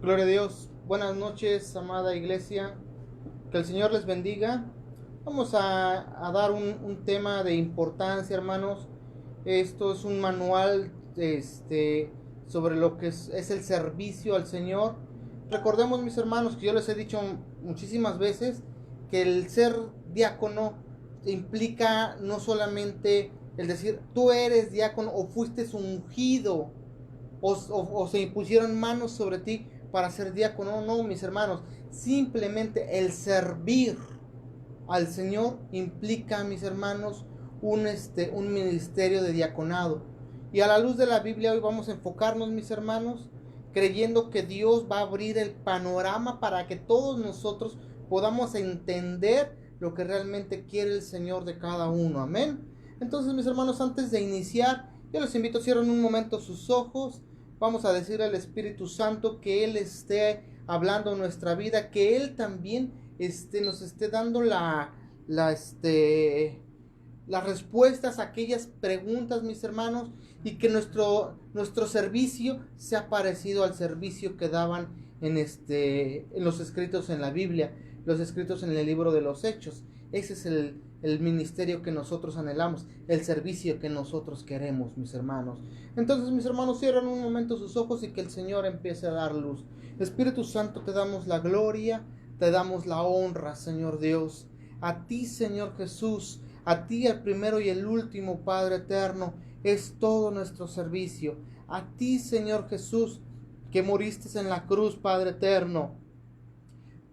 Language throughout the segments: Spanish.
Gloria a Dios. Buenas noches, amada iglesia. Que el Señor les bendiga. Vamos a dar un tema de importancia, hermanos. Esto es un manual sobre lo que es el servicio al Señor. Recordemos, mis hermanos, que yo les he dicho muchísimas veces que el ser diácono implica no solamente el decir tú eres diácono o fuiste ungido o se impusieron manos sobre ti para ser diácono. No, mis hermanos, simplemente el servir al Señor implica, mis hermanos, un ministerio de diaconado. Y a la luz de la Biblia hoy vamos a enfocarnos, mis hermanos, creyendo que Dios va a abrir el panorama para que todos nosotros podamos entender lo que realmente quiere el Señor de cada uno. Amén. Entonces, mis hermanos, antes de iniciar, yo los invito a cierren un momento sus ojos. Vamos a decir al Espíritu Santo que Él esté hablando en nuestra vida, que Él también nos esté dando las respuestas a aquellas preguntas, mis hermanos, y que nuestro servicio sea parecido al servicio que daban en los escritos en la Biblia, los escritos en el libro de los Hechos. Ese es el ministerio que nosotros anhelamos, el servicio que nosotros queremos, mis hermanos. Entonces, mis hermanos, cierran un momento sus ojos y que el Señor empiece a dar luz. Espíritu Santo, te damos la gloria, te damos la honra, Señor Dios. A ti, Señor Jesús, a ti el primero y el último, Padre eterno, es todo nuestro servicio. A ti, Señor Jesús, que moriste en la cruz, Padre eterno.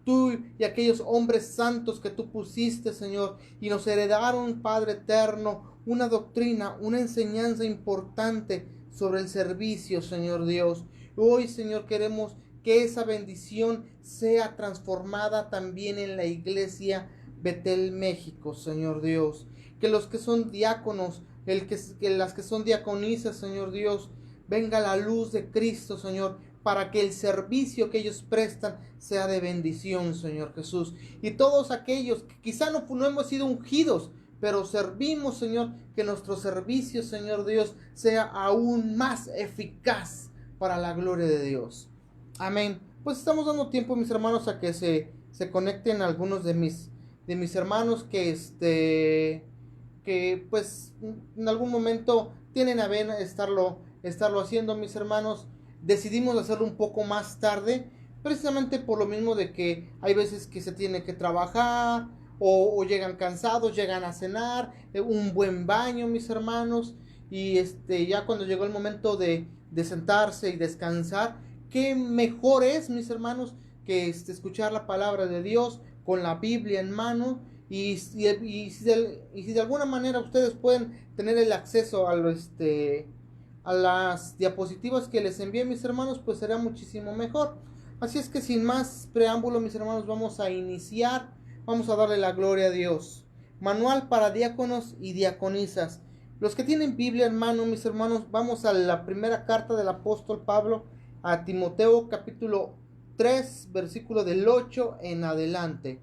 Tú y aquellos hombres santos que tú pusiste, Señor, y nos heredaron, Padre eterno, una doctrina, una enseñanza importante sobre el servicio, Señor Dios. Hoy, Señor, queremos que esa bendición sea transformada también en la iglesia Betel, México, Señor Dios. Que los que son diáconos, que las que son diaconisas, Señor Dios, venga la luz de Cristo, Señor, para que el servicio que ellos prestan sea de bendición, Señor Jesús. Y todos aquellos que quizá no hemos sido ungidos, pero servimos, Señor, que nuestro servicio, Señor Dios, sea aún más eficaz para la gloria de Dios. Amén. Pues estamos dando tiempo, mis hermanos, a que se conecten algunos de mis hermanos que pues en algún momento tienen a bien estarlo haciendo, mis hermanos. Decidimos hacerlo un poco más tarde, precisamente por lo mismo de que hay veces que se tiene que trabajar o llegan cansados, llegan a cenar, un buen baño, mis hermanos, y ya cuando llegó el momento de sentarse y descansar, qué mejor es, mis hermanos, que escuchar la palabra de Dios con la Biblia en mano. Y si de alguna manera ustedes pueden tener el acceso a las diapositivas que les envié, mis hermanos, pues será muchísimo mejor. Así es que sin más preámbulo, mis hermanos, vamos a iniciar. Vamos a darle la gloria a Dios. Manual para diáconos y diaconisas. Los que tienen Biblia en mano, mis hermanos, vamos a la primera carta del apóstol Pablo a Timoteo, capítulo 3, versículo del 8 en adelante.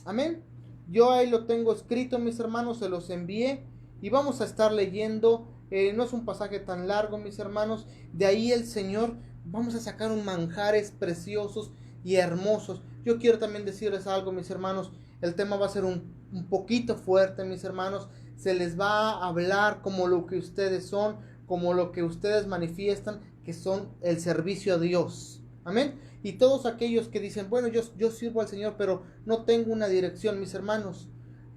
Amén. Yo ahí lo tengo escrito, mis hermanos, se los envié y vamos a estar leyendo. No es un pasaje tan largo, mis hermanos. De ahí el Señor, vamos a sacar un manjares preciosos y hermosos. Yo quiero también decirles algo, mis hermanos. El tema va a ser un poquito fuerte, mis hermanos. Se les va a hablar como lo que ustedes son, como lo que ustedes manifiestan, que son el servicio a Dios. Amén. Y todos aquellos que dicen, bueno, yo sirvo al Señor, pero no tengo una dirección, mis hermanos.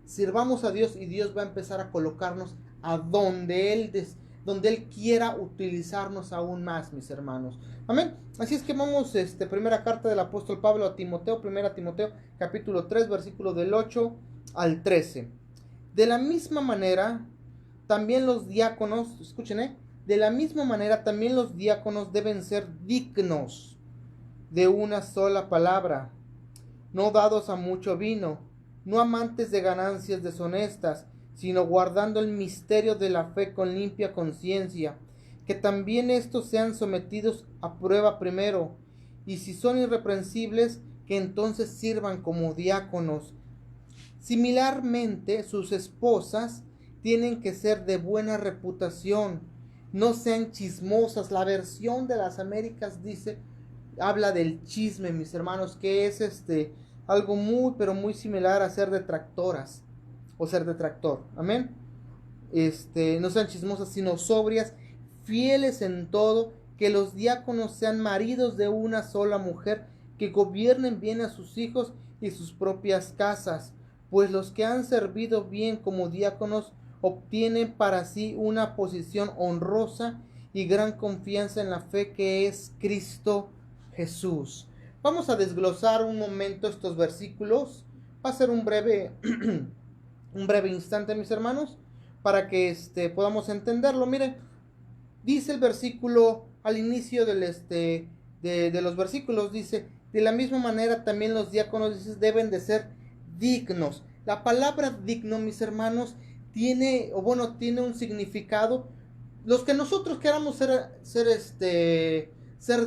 Sirvamos a Dios y Dios va a empezar a colocarnos a donde Él quiera utilizarnos aún más, mis hermanos. Amén. Así es que vamos, primera carta del apóstol Pablo a Timoteo, primera Timoteo, capítulo 3, versículo del 8 al 13. De la misma manera, también los diáconos, escuchen, de la misma manera también los diáconos deben ser dignos de una sola palabra, no dados a mucho vino, no amantes de ganancias deshonestas, sino guardando el misterio de la fe con limpia conciencia, que también estos sean sometidos a prueba primero, y si son irreprensibles, que entonces sirvan como diáconos. Similarmente, sus esposas tienen que ser de buena reputación, no sean chismosas. La versión de las Américas dice habla del chisme, mis hermanos, que es algo muy, pero muy similar a ser detractoras o ser detractor. Amén. No sean chismosas, sino sobrias, fieles en todo, que los diáconos sean maridos de una sola mujer, que gobiernen bien a sus hijos y sus propias casas, pues los que han servido bien como diáconos obtienen para sí una posición honrosa y gran confianza en la fe que es Cristo Jesús. Vamos a desglosar un momento estos versículos. Va a ser un breve un breve instante, mis hermanos, para que podamos entenderlo. Miren, dice el versículo al inicio de los versículos, dice: de la misma manera también los diáconos deben de ser dignos. La palabra digno, mis hermanos, tiene un significado. Los que nosotros queramos ser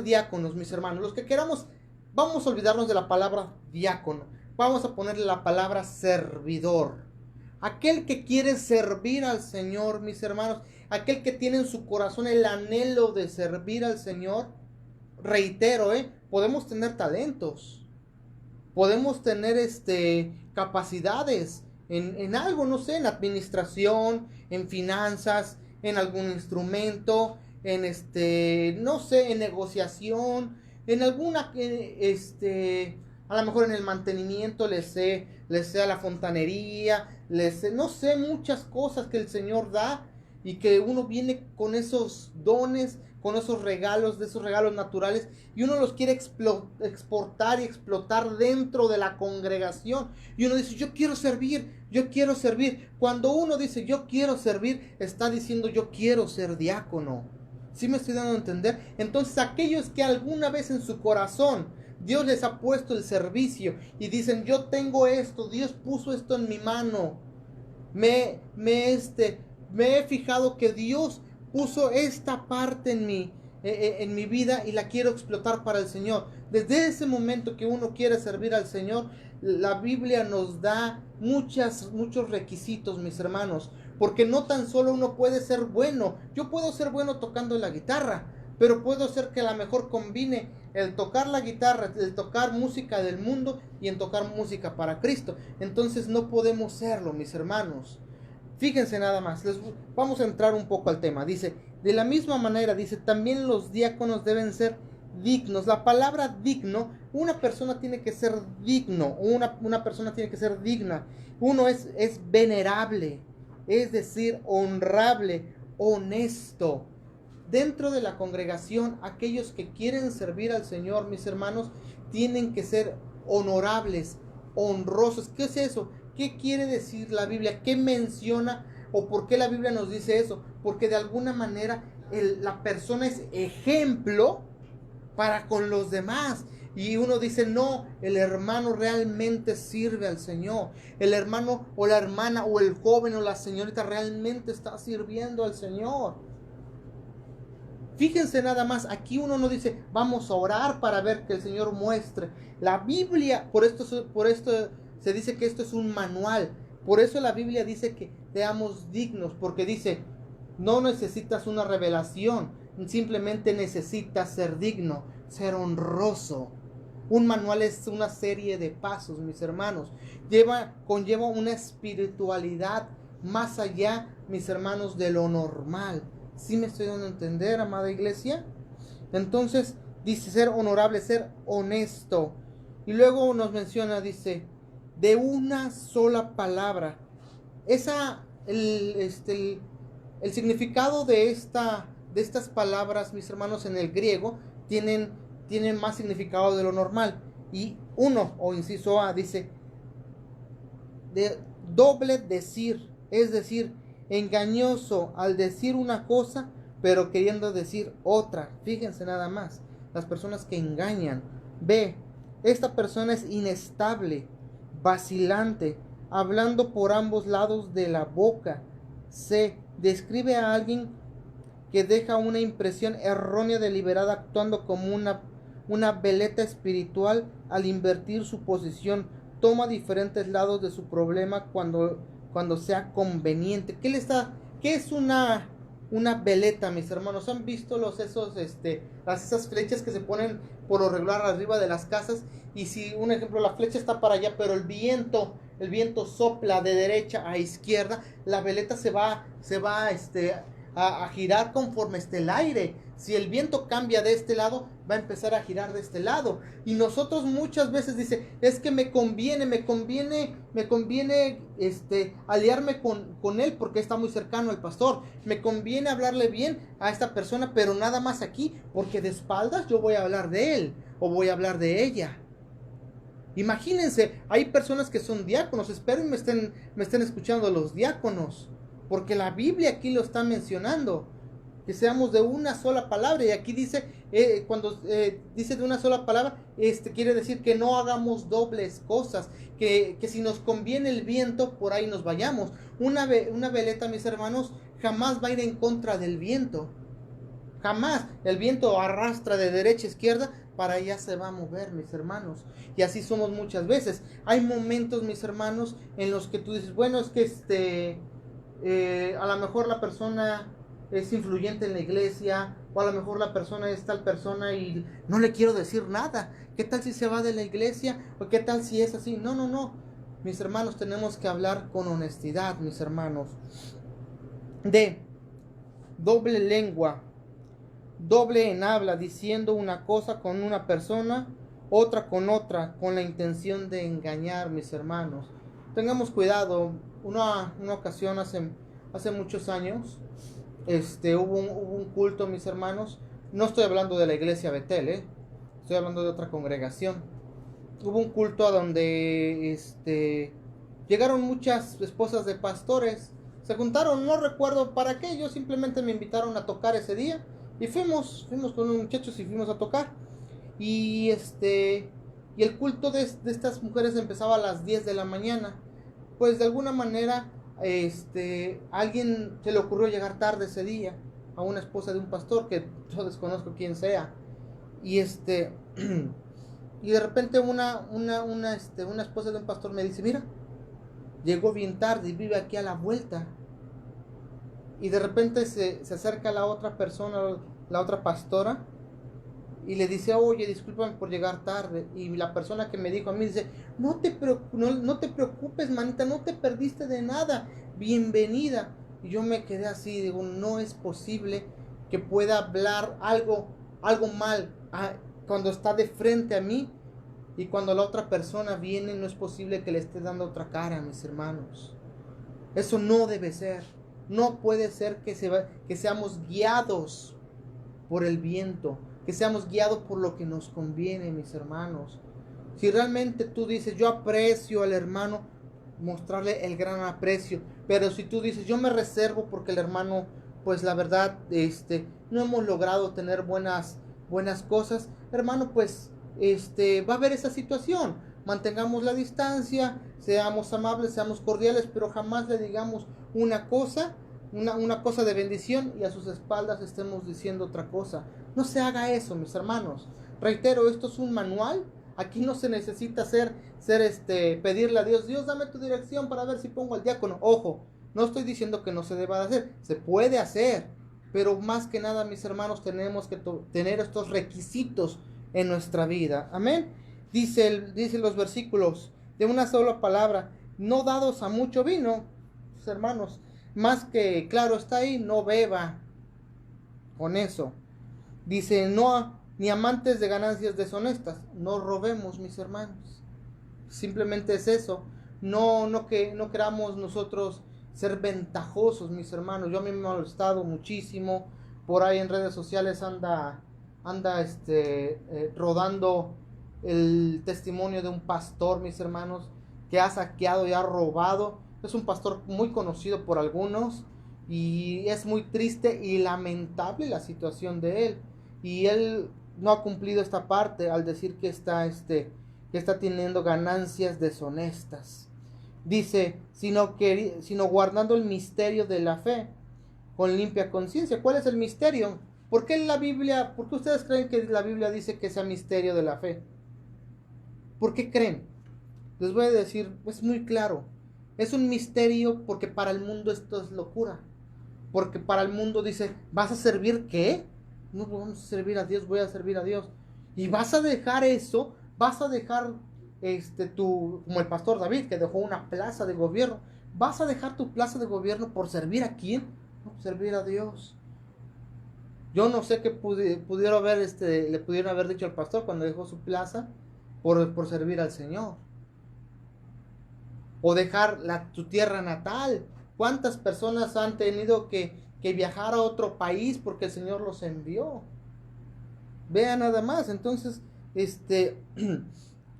diáconos, mis hermanos, los que queramos, vamos a olvidarnos de la palabra diácono, vamos a ponerle la palabra servidor. Aquel que quiere servir al Señor, mis hermanos, aquel que tiene en su corazón el anhelo de servir al Señor, reitero, podemos tener talentos, podemos tener capacidades en algo, no sé, en administración, en finanzas, en algún instrumento, no sé, en negociación, en alguna, a lo mejor en el mantenimiento, les sé a la fontanería, no sé, muchas cosas que el Señor da y que uno viene con esos dones, con esos regalos, de esos regalos naturales, y uno los quiere exportar y explotar dentro de la congregación, y uno dice: yo quiero servir, yo quiero servir. Cuando uno dice yo quiero servir, está diciendo yo quiero ser diácono. ¿Sí me estoy dando a entender? Entonces, aquellos que alguna vez en su corazón Dios les ha puesto el servicio y dicen: yo tengo esto, Dios puso esto en mi mano, me he fijado que Dios puso esta parte en mi vida y la quiero explotar para el Señor. Desde ese momento que uno quiere servir al Señor, la Biblia nos da muchos requisitos, mis hermanos, porque no tan solo uno puede ser bueno. Yo puedo ser bueno tocando la guitarra, pero puedo ser que a lo mejor combine el tocar la guitarra, el tocar música del mundo y en tocar música para Cristo. Entonces no podemos serlo, mis hermanos. Fíjense nada más, vamos a entrar un poco al tema. Dice: de la misma manera, dice, también los diáconos deben ser dignos. La palabra digno, una persona tiene que ser digno, una persona tiene que ser digna. Uno es venerable, es decir, honrable, honesto. Dentro de la congregación, aquellos que quieren servir al Señor, mis hermanos, tienen que ser honorables, honrosos. ¿Qué es eso? ¿Qué quiere decir la Biblia? ¿Qué menciona o por qué la Biblia nos dice eso? Porque de alguna manera la persona es ejemplo para con los demás. Y uno dice: no, el hermano realmente sirve al Señor. El hermano o la hermana o el joven o la señorita realmente está sirviendo al Señor. Fíjense nada más, aquí uno no dice vamos a orar para ver que el Señor muestre. La Biblia, por esto se dice que esto es un manual. Por eso la Biblia dice que seamos dignos, porque dice: no necesitas una revelación, simplemente necesitas ser digno, ser honroso. Un manual es una serie de pasos, mis hermanos. Conlleva una espiritualidad más allá, mis hermanos, de lo normal. ¿Sí me estoy dando a entender, amada iglesia? Entonces dice ser honorable, ser honesto. Y luego nos menciona, dice, de una sola palabra. El significado de estas palabras, mis hermanos, en el griego tienen más significado de lo normal. Y uno, o inciso A, dice de doble decir, es decir, engañoso al decir una cosa pero queriendo decir otra. Fíjense nada más, las personas que engañan. B, esta persona es inestable, vacilante, hablando por ambos lados de la boca. C, describe a alguien que deja una impresión errónea deliberada, actuando como una veleta espiritual al invertir su posición. Toma diferentes lados de su problema cuando sea conveniente. ¿Qué es una una veleta, mis hermanos. ¿Han visto esas flechas que se ponen por lo regular arriba de las casas? Y si, un ejemplo, la flecha está para allá, pero el viento sopla de derecha a izquierda, la veleta se va a girar conforme esté el aire. Si el viento cambia de este lado, va a empezar a girar de este lado. Y nosotros muchas veces dice, es que me conviene aliarme con él porque está muy cercano al pastor. Me conviene hablarle bien a esta persona, pero nada más aquí, porque de espaldas yo voy a hablar de él o voy a hablar de ella. Imagínense, hay personas que son diáconos. Espero y me estén escuchando los diáconos, porque la Biblia aquí lo está mencionando, que seamos de una sola palabra. Y aquí dice, cuando dice de una sola palabra, quiere decir que no hagamos dobles cosas, que si nos conviene el viento, por ahí nos vayamos. Una veleta, mis hermanos, jamás va a ir en contra del viento. Jamás. El viento arrastra de derecha a izquierda, para allá se va a mover, mis hermanos. Y así somos muchas veces. Hay momentos, mis hermanos, en los que tú dices, bueno, es que a lo mejor la persona es influyente en la iglesia, o a lo mejor la persona es tal persona y no le quiero decir nada. ¿Qué tal si se va de la iglesia? ¿O qué tal si es así? No, no, no. Mis hermanos, tenemos que hablar con honestidad, mis hermanos. De doble lengua, doble en habla, diciendo una cosa con una persona, otra con otra, con la intención de engañar, mis hermanos. Tengamos cuidado. Una ocasión hace muchos años, hubo un culto, mis hermanos. No estoy hablando de la iglesia Betel, estoy hablando de otra congregación. Hubo un culto a donde llegaron muchas esposas de pastores. Se juntaron, no recuerdo para qué. Ellos simplemente me invitaron a tocar ese día y fuimos con unos muchachos y fuimos a tocar. Y el culto de estas mujeres empezaba a las 10 de la mañana. Pues de alguna manera alguien se le ocurrió llegar tarde ese día a una esposa de un pastor, que yo desconozco quién sea. Y y de repente una esposa de un pastor me dice, mira, llegó bien tarde y vive aquí a la vuelta. Y de repente se acerca la otra persona, la otra pastora, y le dice, oye, discúlpame por llegar tarde. Y la persona que me dijo a mí dice, no te preocupes, manita, no te perdiste de nada, bienvenida. Y yo me quedé así, digo, no es posible que pueda hablar algo mal cuando está de frente a mí, y cuando la otra persona viene, no es posible que le esté dando otra cara, mis hermanos. Eso no debe ser. No puede ser que seamos guiados por el viento, que seamos guiados por lo que nos conviene, mis hermanos. Si realmente tú dices, yo aprecio al hermano, mostrarle el gran aprecio. Pero si tú dices, yo me reservo porque el hermano, pues la verdad, no hemos logrado tener buenas cosas, hermano, pues va a haber esa situación. Mantengamos la distancia, seamos amables, seamos cordiales, pero jamás le digamos una cosa de bendición y a sus espaldas estemos diciendo otra cosa. No se haga eso, mis hermanos. Reitero, esto es un manual. Aquí no se necesita pedirle a Dios, Dios, dame tu dirección para ver si pongo al diácono. Ojo, no estoy diciendo que no se deba de hacer, se puede hacer, pero más que nada, mis hermanos, tenemos que tener estos requisitos en nuestra vida. Amén. Dice los versículos, de una sola palabra, no dados a mucho vino, mis hermanos, más que claro está ahí, no beba con eso. Dice, no, ni amantes de ganancias deshonestas, no robemos, mis hermanos. Simplemente es eso. No queramos nosotros ser ventajosos, mis hermanos. Yo a mí me he molestado muchísimo. Por ahí en redes sociales anda rodando el testimonio de un pastor, mis hermanos, que ha saqueado y ha robado. Es un pastor muy conocido por algunos, y es muy triste y lamentable la situación de él. Y él no ha cumplido esta parte al decir que está teniendo ganancias deshonestas. Dice, sino guardando el misterio de la fe con limpia conciencia. ¿Cuál es el misterio? ¿Por qué ustedes creen que la Biblia dice que sea misterio de la fe? ¿Por qué creen? Les voy a decir, es muy claro. Es un misterio porque para el mundo esto es locura. Porque para el mundo dice, ¿vas a servir qué? No, pues vamos a servir a Dios, voy a servir a Dios. Y vas a dejar eso, vas a dejar como el pastor David, que dejó una plaza de gobierno. ¿Vas a dejar tu plaza de gobierno por servir a quién? No, servir a Dios. Yo no sé qué pudieron haber, le pudieron haber dicho al pastor cuando dejó su plaza por servir al Señor. O dejar tu tierra natal. ¿Cuántas personas han tenido que viajar a otro país porque el Señor los envió? Vea nada más. Entonces,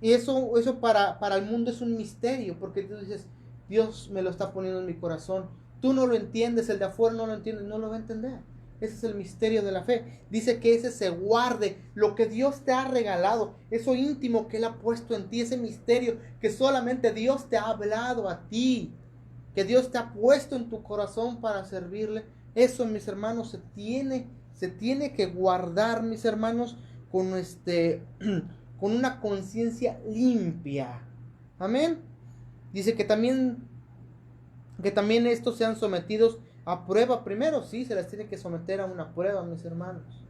y eso para el mundo es un misterio, porque tú dices, Dios me lo está poniendo en mi corazón. Tú no lo entiendes, el de afuera no lo entiende, no lo va a entender. Ese es el misterio de la fe. Dice que ese se guarde, lo que Dios te ha regalado, eso íntimo que Él ha puesto en ti, ese misterio que solamente Dios te ha hablado a ti, que Dios te ha puesto en tu corazón para servirle. Eso, mis hermanos, se tiene que guardar, mis hermanos, con con una conciencia limpia. Amén. Dice que también estos sean sometidos a prueba primero. Sí, se les tiene que someter a una prueba, mis hermanos.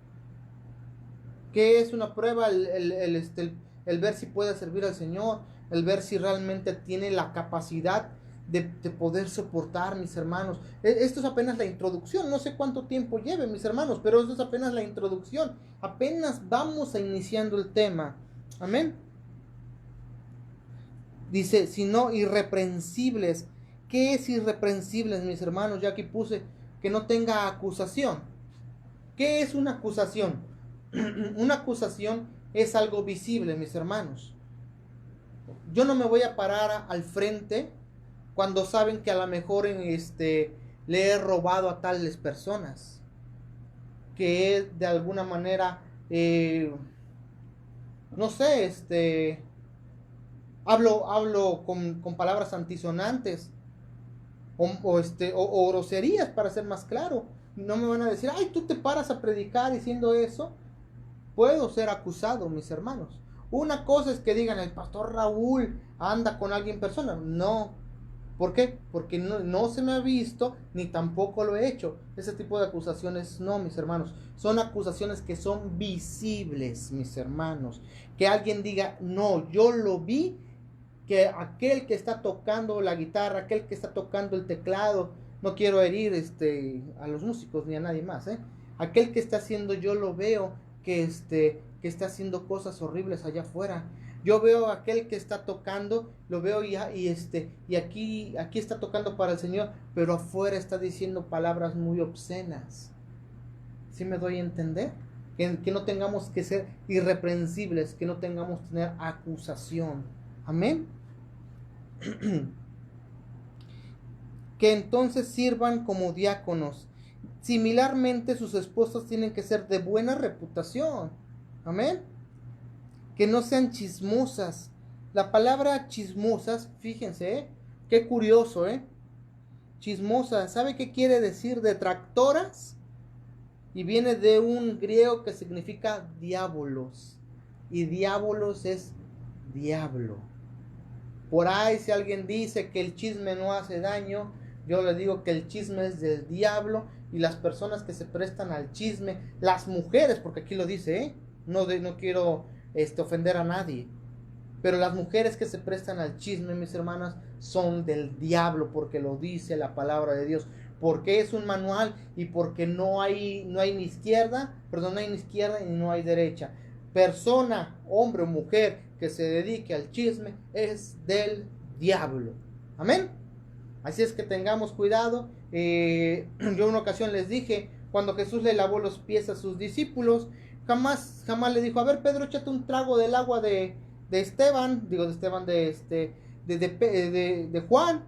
¿Qué es una prueba? El ver si puede servir al Señor, el ver si realmente tiene la capacidad de poder soportar, mis hermanos. Esto es apenas la introducción. No sé cuánto tiempo lleve, mis hermanos, pero esto es apenas la introducción. Apenas vamos a iniciando el tema. Amén. Dice, sino irreprensibles. ¿Qué es irreprensibles, mis hermanos? Ya aquí puse que no tenga acusación. ¿Qué es una acusación? Una acusación es algo visible, mis hermanos. Yo no me voy a parar al frente cuando saben que a lo mejor le he robado a tales personas, que de alguna manera no sé, hablo con palabras antisonantes o groserías, para ser más claro. No me van a decir, ay, tú te paras a predicar diciendo eso. Puedo ser acusado, mis hermanos. Una cosa es que digan, el pastor Raúl anda con alguien en persona. No. ¿Por qué? Porque no se me ha visto, ni tampoco lo he hecho. Ese tipo de acusaciones no, mis hermanos. Son acusaciones que son visibles, mis hermanos. Que alguien diga, no, yo lo vi, que aquel que está tocando la guitarra, aquel que está tocando el teclado, no quiero herir a los músicos ni a nadie más, aquel que está haciendo, yo lo veo que está haciendo cosas horribles allá afuera. Yo veo a aquel que está tocando, lo veo y aquí está tocando para el Señor, pero afuera está diciendo palabras muy obscenas. ¿Sí me doy a entender? Que no tengamos que ser irreprensibles, que no tengamos que tener acusación. Amén. Que entonces sirvan como diáconos. Similarmente, sus esposas tienen que ser de buena reputación. Amén. Que no sean chismosas. La palabra chismosas, fíjense, qué curioso, chismosas, ¿sabe qué quiere decir? Detractoras. Y viene de un griego que significa diabolos. Y diabolos es diablo. Por ahí, si alguien dice que el chisme no hace daño, yo le digo que el chisme es del diablo. Y las personas que se prestan al chisme, las mujeres, porque aquí lo dice, no quiero ofender a nadie, pero las mujeres que se prestan al chisme, mis hermanas, son del diablo, porque lo dice la palabra de Dios, porque es un manual y porque no hay ni izquierda, no hay ni izquierda y no hay derecha. Persona, hombre o mujer que se dedique al chisme es del diablo. Amén. Así es que tengamos cuidado. Yo una ocasión les dije, cuando Jesús le lavó los pies a sus discípulos, jamás le dijo, a ver, Pedro, échate un trago del agua de Juan.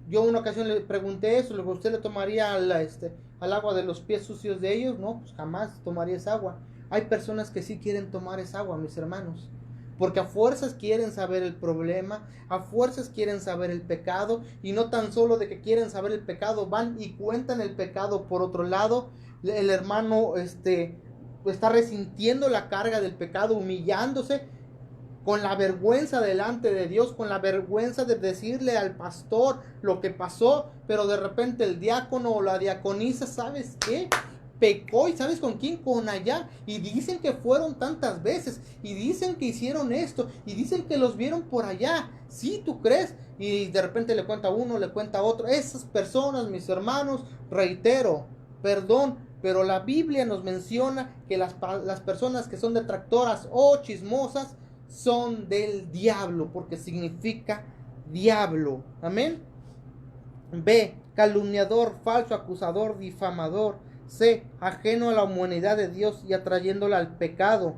Yo una ocasión le pregunté eso, ¿usted le tomaría al agua de los pies sucios de ellos? No, pues jamás tomaría esa agua. Hay personas que sí quieren tomar esa agua, mis hermanos, porque a fuerzas quieren saber el problema, a fuerzas quieren saber el pecado, y no tan solo de que quieren saber el pecado, van y cuentan el pecado. Por otro lado, el hermano está resintiendo la carga del pecado, humillándose, con la vergüenza delante de Dios, con la vergüenza de decirle al pastor lo que pasó, pero de repente el diácono o la diaconisa, ¿sabes qué? Pecó, y ¿sabes con quién? Con allá, y dicen que fueron tantas veces, y dicen que hicieron esto, y dicen que los vieron por allá. ¿Sí, tú crees? Y de repente le cuenta uno, le cuenta otro. Esas personas, mis hermanos, reitero, perdón, pero la Biblia nos menciona que las personas que son detractoras o chismosas son del diablo, porque significa diablo. Amén. B, calumniador, falso acusador, difamador. C, ajeno a la humanidad de Dios y atrayéndola al pecado,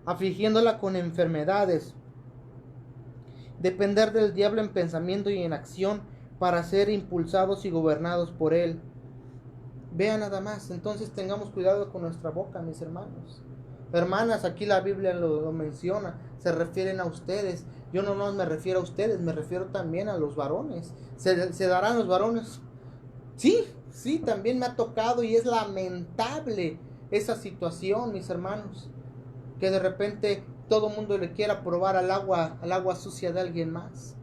afligiéndola con enfermedades. Depender del diablo en pensamiento y en acción para ser impulsados y gobernados por él. Vea nada más, entonces tengamos cuidado con nuestra boca, mis hermanos. Hermanas, aquí la Biblia lo menciona, se refieren a ustedes. Yo no me refiero a ustedes, me refiero también a los varones. ¿Se darán los varones? Sí, también me ha tocado, y es lamentable esa situación, mis hermanos. Que de repente todo mundo le quiera probar al agua sucia de alguien más.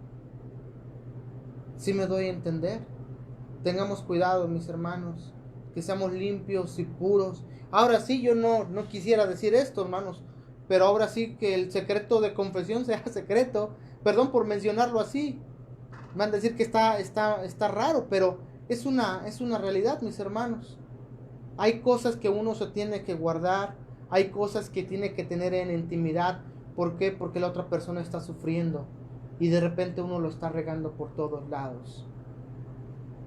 ¿Sí me doy a entender? Tengamos cuidado, mis hermanos, que seamos limpios y puros. Ahora sí, yo no quisiera decir esto, hermanos, pero ahora sí que el secreto de confesión sea secreto. Perdón por mencionarlo así. Van a decir que está raro, pero es una realidad, mis hermanos. Hay cosas que uno se tiene que guardar, hay cosas que tiene que tener en intimidad. ¿Por qué? Porque la otra persona está sufriendo y de repente uno lo está regando por todos lados.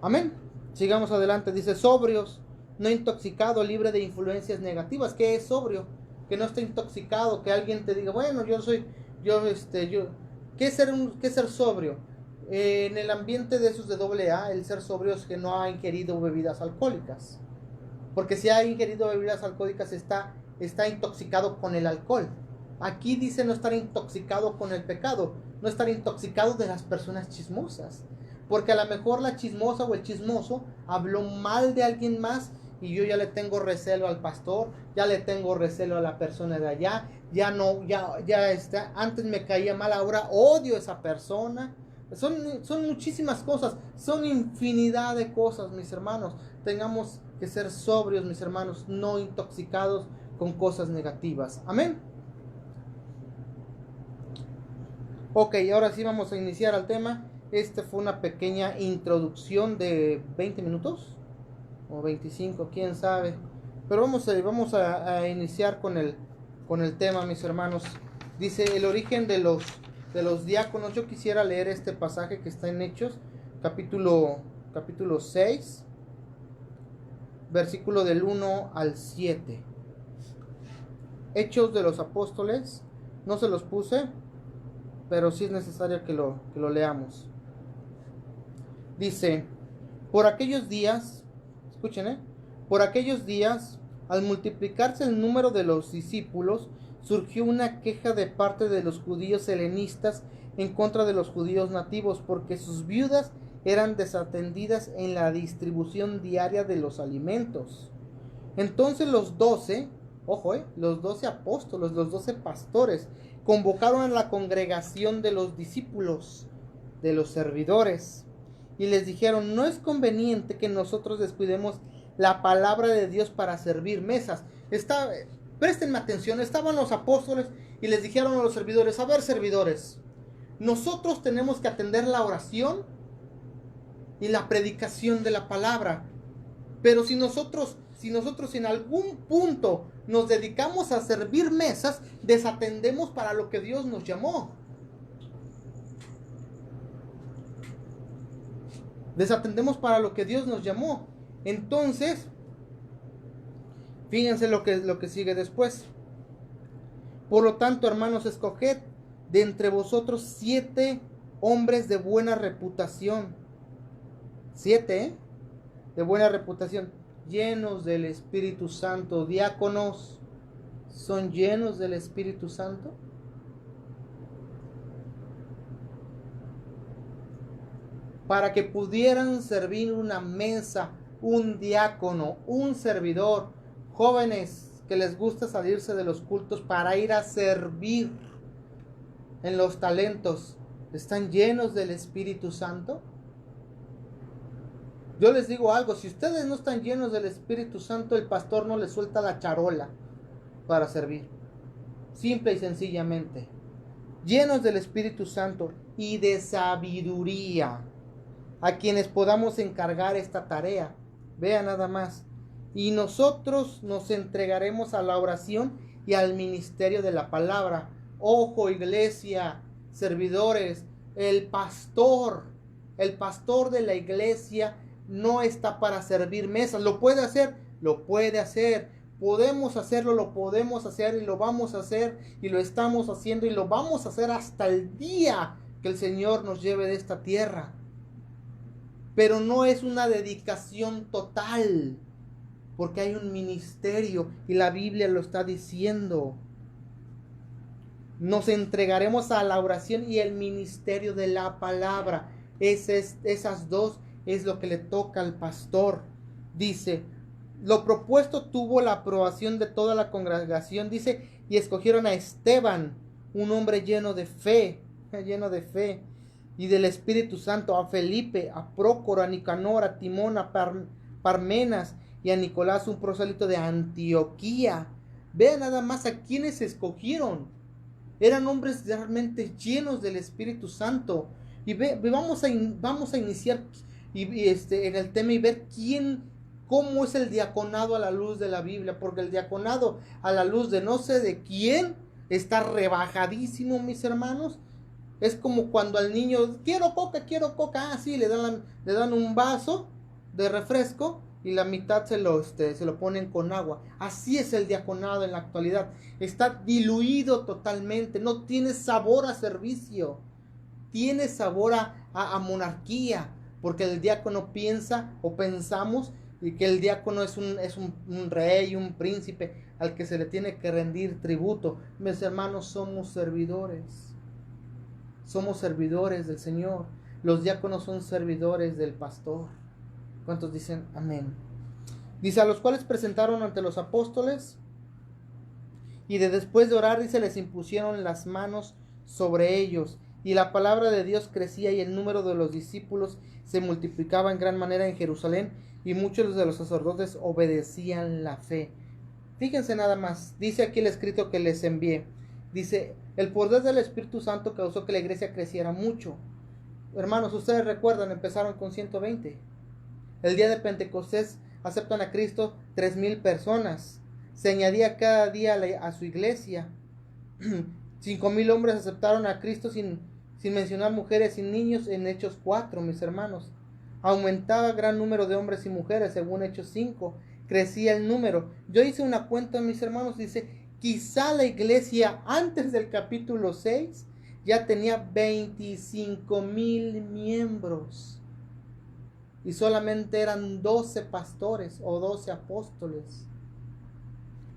Amén. Sigamos adelante. Dice, sobrios, no intoxicado, libre de influencias negativas. ¿Qué es sobrio? Que no esté intoxicado, que alguien te diga, bueno, ¿qué es ser sobrio? En el ambiente de esos de AA, el ser sobrio es que no ha ingerido bebidas alcohólicas. Porque si ha ingerido bebidas alcohólicas está intoxicado con el alcohol. Aquí dice no estar intoxicado con el pecado, no estar intoxicado de las personas chismosas. Porque a lo mejor la chismosa o el chismoso habló mal de alguien más y yo ya le tengo recelo al pastor, ya le tengo recelo a la persona de allá, ya está, antes me caía mal, ahora odio a esa persona. Son muchísimas cosas, son infinidad de cosas, mis hermanos. Tengamos que ser sobrios, mis hermanos, no intoxicados con cosas negativas. Amén. Ok, ahora sí vamos a iniciar el tema. Esta fue una pequeña introducción de 20 minutos o 25, quién sabe. Pero vamos a iniciar con el tema, mis hermanos. Dice el origen de los diáconos. Yo quisiera leer este pasaje que está en Hechos, capítulo 6, versículo del 1 al 7. Hechos de los Apóstoles. No se los puse, pero sí es necesario que lo leamos. Dice, por aquellos días, escuchen, por aquellos días, al multiplicarse el número de los discípulos, surgió una queja de parte de los judíos helenistas en contra de los judíos nativos, porque sus viudas eran desatendidas en la distribución diaria de los alimentos. Entonces los 12, los 12 apóstoles, los 12 pastores, convocaron a la congregación de los discípulos, de los servidores, y les dijeron, no es conveniente que nosotros descuidemos la palabra de Dios para servir mesas. Préstenme atención, estaban los apóstoles y les dijeron a los servidores, a ver, servidores, nosotros tenemos que atender la oración y la predicación de la palabra, pero si nosotros en algún punto nos dedicamos a servir mesas, desatendemos para lo que Dios nos llamó. Desatendemos para lo que Dios nos llamó. Entonces, fíjense lo que sigue después. Por lo tanto, hermanos, escoged de entre vosotros 7 hombres de buena reputación. 7, de buena reputación, llenos del Espíritu Santo. Diáconos, ¿son llenos del Espíritu Santo? Para que pudieran servir una mesa, un diácono, un servidor. Jóvenes, que les gusta salirse de los cultos para ir a servir en los talentos, ¿están llenos del Espíritu Santo? Yo les digo algo, si ustedes no están llenos del Espíritu Santo, el pastor no les suelta la charola para servir. Simple y sencillamente. Llenos del Espíritu Santo y de sabiduría, a quienes podamos encargar esta tarea. Vea nada más. Y nosotros nos entregaremos a la oración y al ministerio de la palabra. Ojo, iglesia, servidores, el pastor de la iglesia no está para servir mesas. ¿Lo puede hacer? Lo puede hacer. Podemos hacerlo, lo podemos hacer y lo vamos a hacer y lo estamos haciendo y lo vamos a hacer hasta el día que el Señor nos lleve de esta tierra. Pero no es una dedicación total, porque hay un ministerio y la Biblia lo está diciendo. Nos entregaremos a la oración y el ministerio de la palabra. Esas dos es lo que le toca al pastor. Dice, lo propuesto tuvo la aprobación de toda la congregación, dice, y escogieron a Esteban, un hombre lleno de fe, y del Espíritu Santo, a Felipe, a Prócoro, a Nicanor, a Timón, a Parmenas, y a Nicolás, un prosélito de Antioquía. Vean nada más a quienes escogieron. Eran hombres realmente llenos del Espíritu Santo. Y vamos a iniciar en el tema y ver cómo es el diaconado a la luz de la Biblia, porque el diaconado a la luz de no sé de quién está rebajadísimo, mis hermanos. Es como cuando al niño, quiero coca, sí, le dan un vaso de refresco y la mitad se lo ponen con agua. Así es el diaconado en la actualidad, está diluido totalmente, no tiene sabor a servicio, tiene sabor a monarquía, porque el diácono piensa o pensamos y que el diácono es un rey, un príncipe al que se le tiene que rendir tributo. Mis hermanos, somos servidores del Señor. Los diáconos son servidores del pastor. ¿Cuántos dicen amén? Dice, a los cuales presentaron ante los apóstoles y después de orar, dice, les impusieron las manos sobre ellos, y la palabra de Dios crecía y el número de los discípulos se multiplicaba en gran manera en Jerusalén, y muchos de los sacerdotes obedecían la fe. Fíjense nada más, dice aquí el escrito que les envié. Dice, el poder del Espíritu Santo causó que la iglesia creciera mucho. Hermanos, ustedes recuerdan, empezaron con 120. El día de Pentecostés aceptan a Cristo 3,000 personas. Se añadía cada día a su iglesia. 5,000 hombres aceptaron a Cristo sin mencionar mujeres y niños en Hechos 4, mis hermanos. Aumentaba gran número de hombres y mujeres según Hechos 5. Crecía el número. Yo hice una cuenta, mis hermanos, dice, quizá la iglesia antes del capítulo 6 ya tenía 25,000 miembros. Y solamente eran 12 pastores o 12 apóstoles.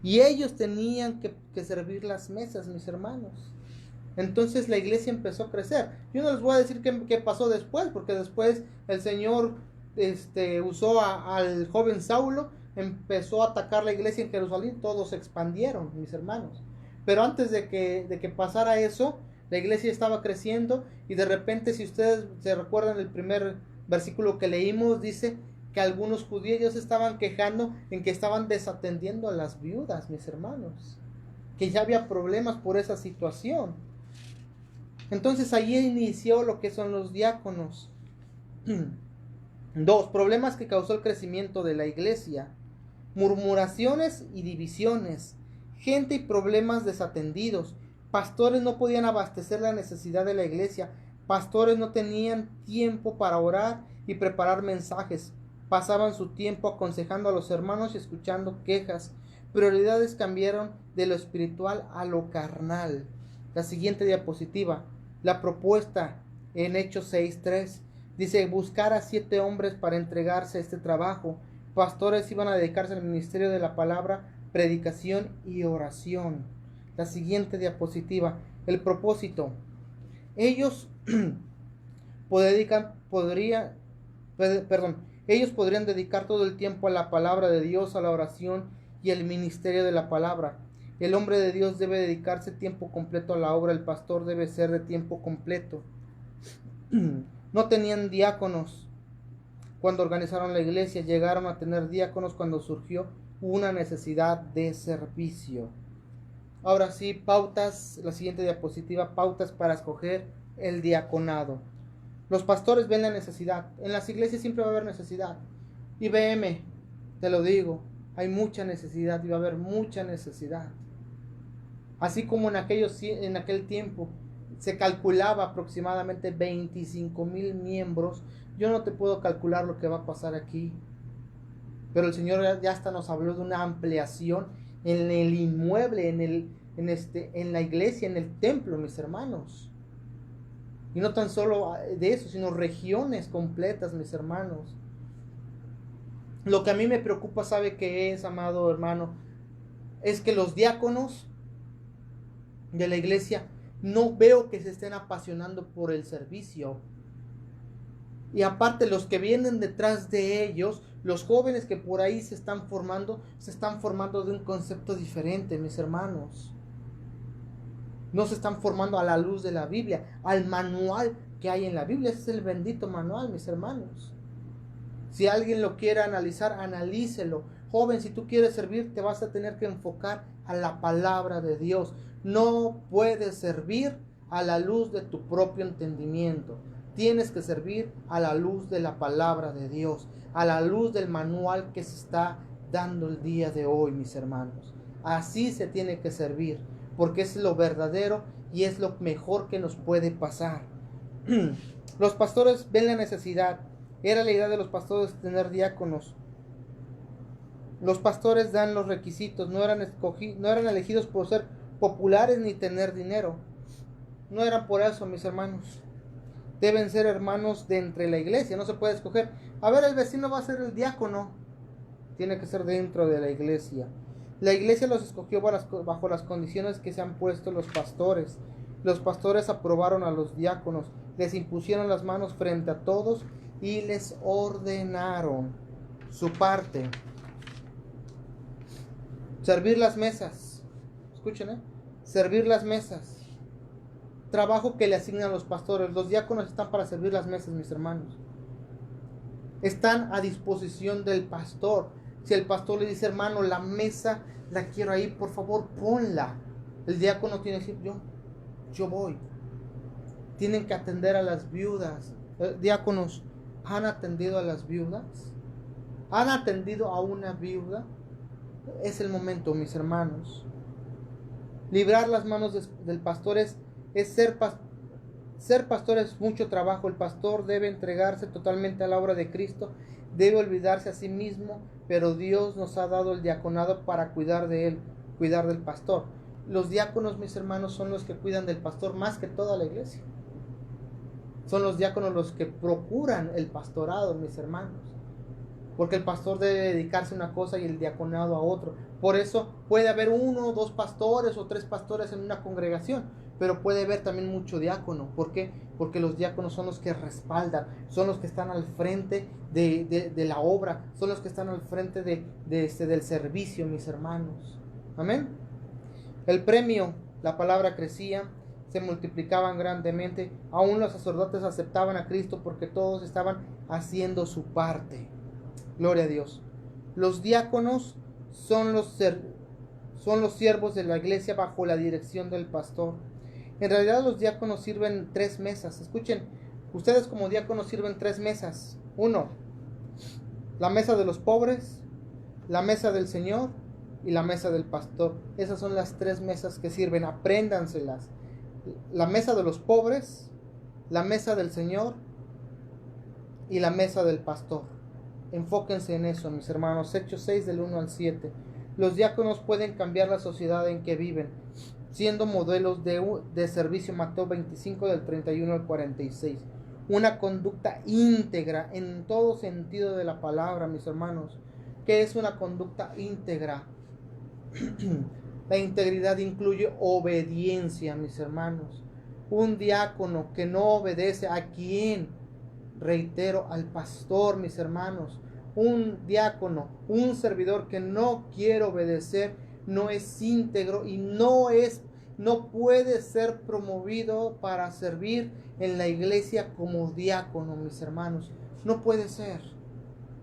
Y ellos tenían que servir las mesas, mis hermanos. Entonces la iglesia empezó a crecer. Yo no les voy a decir qué pasó después, porque después el Señor usó al joven Saulo, empezó a atacar la iglesia en Jerusalén, todos se expandieron, mis hermanos. Pero antes de que pasara eso, la iglesia estaba creciendo, y de repente, si ustedes se recuerdan el primer versículo que leímos, dice que algunos judíos estaban quejando en que estaban desatendiendo a las viudas, mis hermanos, que ya había problemas por esa situación. Entonces ahí inició lo que son los diáconos. 2. Problemas que causó el crecimiento de la iglesia: murmuraciones y divisiones, gente y problemas desatendidos. Pastores no podían abastecer la necesidad de la iglesia. Pastores no tenían tiempo para orar y preparar mensajes. Pasaban su tiempo aconsejando a los hermanos y escuchando quejas. Prioridades cambiaron de lo espiritual a lo carnal. La siguiente diapositiva, la propuesta en Hechos 6:3. Dice, buscar a 7 hombres para entregarse a este trabajo. Pastores iban a dedicarse al ministerio de la palabra, predicación y oración. La siguiente diapositiva, el propósito. Ellos podrían dedicar todo el tiempo a la palabra de Dios, a la oración y el ministerio de la palabra. El hombre de Dios debe dedicarse tiempo completo a la obra, el pastor debe ser de tiempo completo. No tenían diáconos cuando organizaron la iglesia, llegaron a tener diáconos cuando surgió una necesidad de servicio. Ahora sí, pautas, la siguiente diapositiva, pautas para escoger el diaconado. Los pastores ven la necesidad, en las iglesias siempre va a haber necesidad. IBM, te lo digo, hay mucha necesidad y va a haber mucha necesidad. Así como en aquel tiempo se calculaba aproximadamente 25,000 miembros, yo no te puedo calcular lo que va a pasar aquí. Pero el Señor ya hasta nos habló de una ampliación en el inmueble, en la iglesia, en el templo, mis hermanos. Y no tan solo de eso, sino regiones completas, mis hermanos. Lo que a mí me preocupa, ¿sabe qué es, amado hermano? Es que los diáconos de la iglesia no veo que se estén apasionando por el servicio. Y aparte, los que vienen detrás de ellos, los jóvenes que por ahí se están formando de un concepto diferente, mis hermanos. No se están formando a la luz de la Biblia, al manual que hay en la Biblia. Ese es el bendito manual, mis hermanos. Si alguien lo quiere analizar, analícelo. Joven, si tú quieres servir, te vas a tener que enfocar a la palabra de Dios. No puedes servir a la luz de tu propio entendimiento. Tienes que servir a la luz de la palabra de Dios, a la luz del manual que se está dando el día de hoy, mis hermanos. Así se tiene que servir, porque es lo verdadero y es lo mejor que nos puede pasar. Los pastores ven la necesidad. Era la idea de los pastores tener diáconos. Los pastores dan los requisitos, no eran elegidos por ser populares ni tener dinero. No eran por eso, mis hermanos. Deben ser hermanos de entre la iglesia, no se puede escoger. A ver, el vecino va a ser el diácono. Tiene que ser dentro de la iglesia. La iglesia los escogió bajo las condiciones que se han puesto los pastores. Los pastores aprobaron a los diáconos, les impusieron las manos frente a todos y les ordenaron su parte. Servir las mesas. Escuchen, servir las mesas. Trabajo que le asignan los pastores. Los diáconos están para servir las mesas, mis hermanos. Están a disposición del pastor. Si el pastor le dice, hermano, la mesa la quiero ahí, por favor, ponla. El diácono tiene que decir, yo voy. Tienen que atender a las viudas. Diáconos, ¿han atendido a las viudas? ¿Han atendido a una viuda? Es el momento, mis hermanos. Librar las manos del pastor es ser pastor es mucho trabajo. El pastor debe entregarse totalmente a la obra de Cristo, debe olvidarse a sí mismo, pero Dios nos ha dado el diaconado para cuidar de él, cuidar del pastor. Los diáconos, mis hermanos, son los que cuidan del pastor más que toda la iglesia. Son los diáconos los que procuran el pastorado, mis hermanos. Porque el pastor debe dedicarse a una cosa y el diaconado a otro. Por eso puede haber 1, 2 pastores o 3 pastores en una congregación, pero puede haber también mucho diácono. ¿Por qué? Porque los diáconos son los que respaldan, son los que están al frente de la obra, son los que están al frente del servicio, mis hermanos. Amén. El premio, la palabra crecía, se multiplicaban grandemente. Aún los sacerdotes aceptaban a Cristo porque todos estaban haciendo su parte. Gloria a Dios. Los diáconos son los siervos de la iglesia bajo la dirección del pastor. En realidad los diáconos sirven 3 mesas. Escuchen, ustedes como diáconos sirven 3 mesas. 1, la mesa de los pobres, la mesa del Señor y la mesa del pastor. Esas son las 3 mesas que sirven. Apréndanselas. La mesa de los pobres, la mesa del Señor y la mesa del pastor. Enfóquense en eso, mis hermanos. Hechos 6 del 1 al 7. Los diáconos pueden cambiar la sociedad en que viven, siendo modelos de servicio. Mateo 25 del 31 al 46. Una conducta íntegra en todo sentido de la palabra, mis hermanos. ¿Qué es una conducta íntegra? La integridad incluye obediencia, mis hermanos. Un diácono que no obedece, ¿a quién? Reitero, al pastor, mis hermanos. un diácono, un servidor que no quiere obedecer, no es íntegro y no puede ser promovido para servir en la iglesia como diácono, mis hermanos. No puede ser.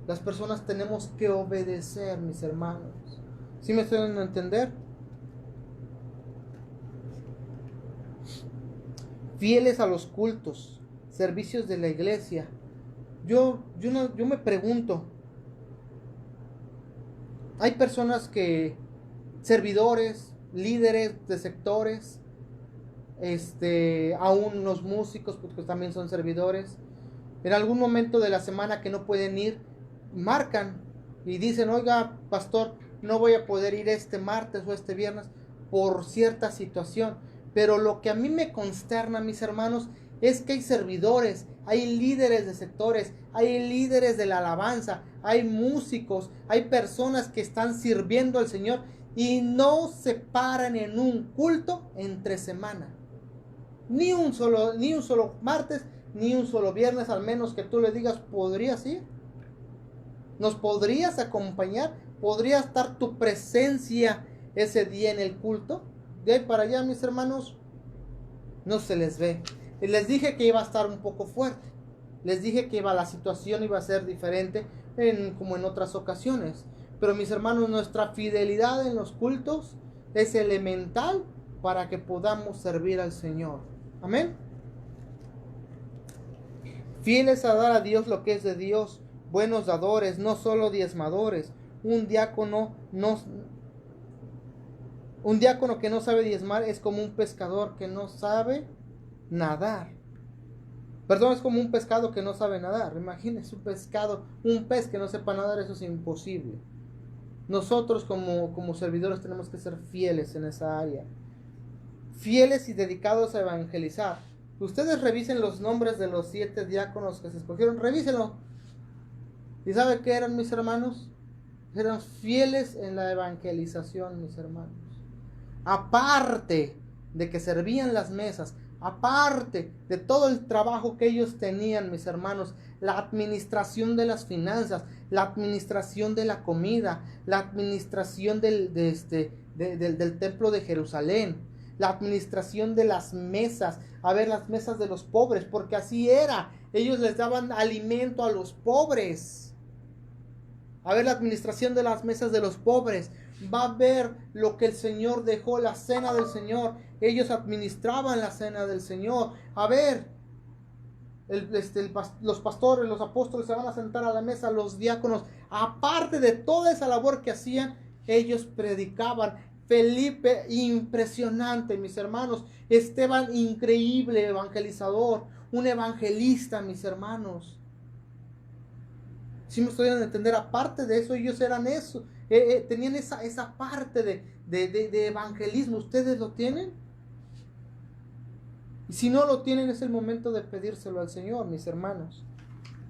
Las personas tenemos que obedecer, mis hermanos. ¿Sí me están dando a entender? Fieles a los cultos, servicios de la iglesia. Yo me pregunto, hay personas que, servidores, líderes de sectores, aún los músicos, porque también son servidores, en algún momento de la semana que no pueden ir, marcan y dicen, oiga, pastor, no voy a poder ir este martes o este viernes por cierta situación. Pero lo que a mí me consterna, mis hermanos, es que hay servidores, hay líderes de sectores, hay líderes de la alabanza, hay músicos, hay personas que están sirviendo al Señor y no se paran en un culto entre semana. Ni un solo martes, ni un solo viernes, al menos que tú le digas, ¿podrías ir? ¿Nos podrías acompañar? ¿Podría estar tu presencia ese día en el culto? De ahí para allá, mis hermanos, no se les ve. Les dije que iba a estar un poco fuerte. Les dije que la situación iba a ser diferente como en otras ocasiones. Pero mis hermanos, nuestra fidelidad en los cultos es elemental para que podamos servir al Señor. Amén. Fieles a dar a Dios lo que es de Dios, buenos dadores, no solo diezmadores. Un diácono que no sabe diezmar es como un pescador que no sabe nadar. Perdón, es como un pescado que no sabe nadar. Imagínense un pez que no sepa nadar, eso es imposible. Nosotros como servidores tenemos que ser fieles en esa área. Fieles y dedicados a evangelizar. Ustedes revisen los nombres de los 7 diáconos que se escogieron. Revísenlo. ¿Y sabe qué eran, mis hermanos? Eran fieles en la evangelización, mis hermanos. Aparte de que servían las mesas, aparte de todo el trabajo que ellos tenían, mis hermanos, la administración de las finanzas, la administración de la comida, la administración del templo de Jerusalén, la administración de las mesas, a ver, las mesas de los pobres, porque así era, ellos les daban alimento a los pobres. A ver, la administración de las mesas de los pobres. Va a ver lo que el Señor dejó, la cena del Señor. Ellos administraban la cena del Señor. A ver, los pastores, los apóstoles se van a sentar a la mesa, los diáconos. Aparte de toda esa labor que hacían, ellos predicaban. Felipe, impresionante, mis hermanos. Esteban, increíble evangelizador. Un evangelista, mis hermanos. Si me estoy dando a entender, aparte de eso, ellos eran eso, tenían esa parte de evangelismo. ¿Ustedes lo tienen? Y si no lo tienen, es el momento de pedírselo al Señor, mis hermanos,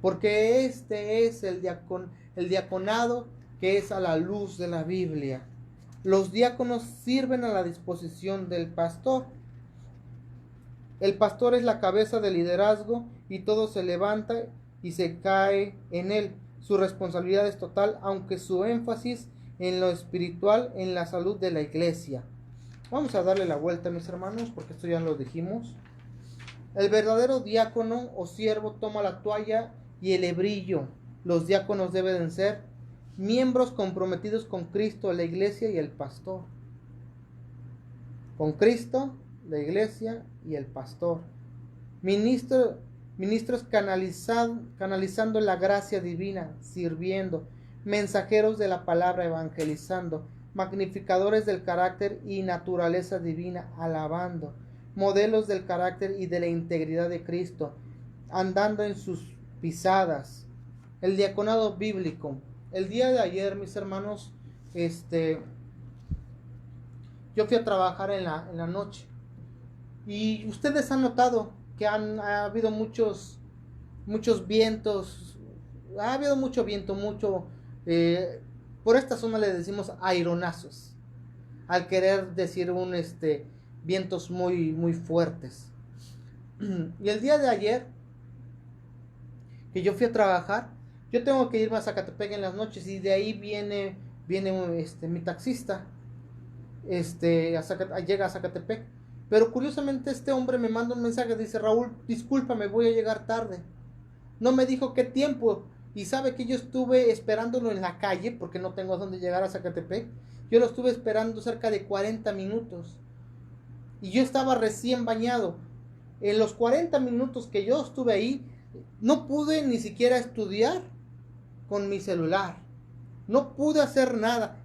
porque este es el diaconado que es a la luz de la Biblia. Los diáconos sirven a la disposición del pastor. El pastor es la cabeza del liderazgo y todo se levanta y se cae en él. Su responsabilidad es total, aunque su énfasis en lo espiritual, en la salud de la iglesia. Vamos a darle la vuelta, mis hermanos, porque esto ya lo dijimos. El verdadero diácono o siervo toma la toalla y el hebrillo. Los diáconos deben ser miembros comprometidos con Cristo, la iglesia y el pastor. Con Cristo, la iglesia y el pastor. Ministros canalizando la gracia divina, sirviendo, mensajeros de la palabra evangelizando, magnificadores del carácter y naturaleza divina, alabando, modelos del carácter y de la integridad de Cristo, andando en sus pisadas. El diaconado bíblico. El día de ayer, mis hermanos, yo fui a trabajar en la noche y ustedes han notado que ha habido muchos vientos, ha habido mucho viento, por esta zona le decimos aironazos, al querer decir vientos muy fuertes. Y el día de ayer, que yo fui a trabajar, Yo tengo que irme a Zacatepec en las noches y de ahí viene mi taxista, llega a Zacatepec. Pero curiosamente este hombre me manda un mensaje, dice: Raúl, discúlpame, voy a llegar tarde. No me dijo qué tiempo. Y sabe que yo estuve esperándolo en la calle porque no tengo a dónde llegar a Zacatepec. Yo lo estuve esperando cerca de 40 minutos. Y yo estaba recién bañado. En los 40 minutos que yo estuve ahí, no pude ni siquiera estudiar con mi celular. No pude hacer nada.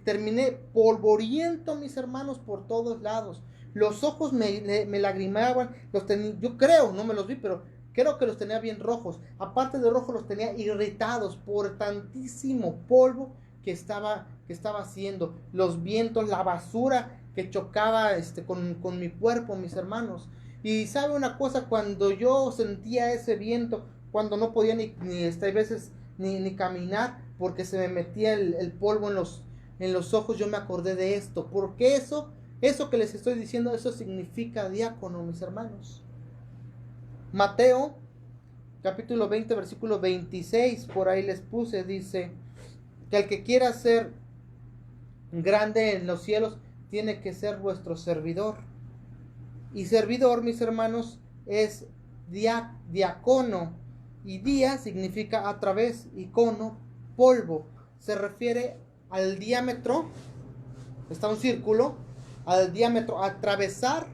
Terminé polvoriento, mis hermanos, por todos lados. Los ojos me lagrimaban. Yo creo, no me los vi, pero creo que los tenía bien rojos. Aparte de rojos, los tenía irritados por tantísimo polvo que estaba haciendo. Los vientos, la basura que chocaba con mi cuerpo, mis hermanos. Y sabe una cosa, cuando yo sentía ese viento, cuando no podía a veces ni caminar, porque se me metía el polvo en los ojos, yo me acordé de esto. Porque eso que les estoy diciendo, eso significa diácono, mis hermanos. Mateo, capítulo 20, versículo 26, por ahí les puse, dice que el que quiera ser grande en los cielos, tiene que ser vuestro servidor. Y servidor, mis hermanos, es diácono. Y día significa a través, y cono, polvo. Se refiere al diámetro, está un círculo, al diámetro, atravesar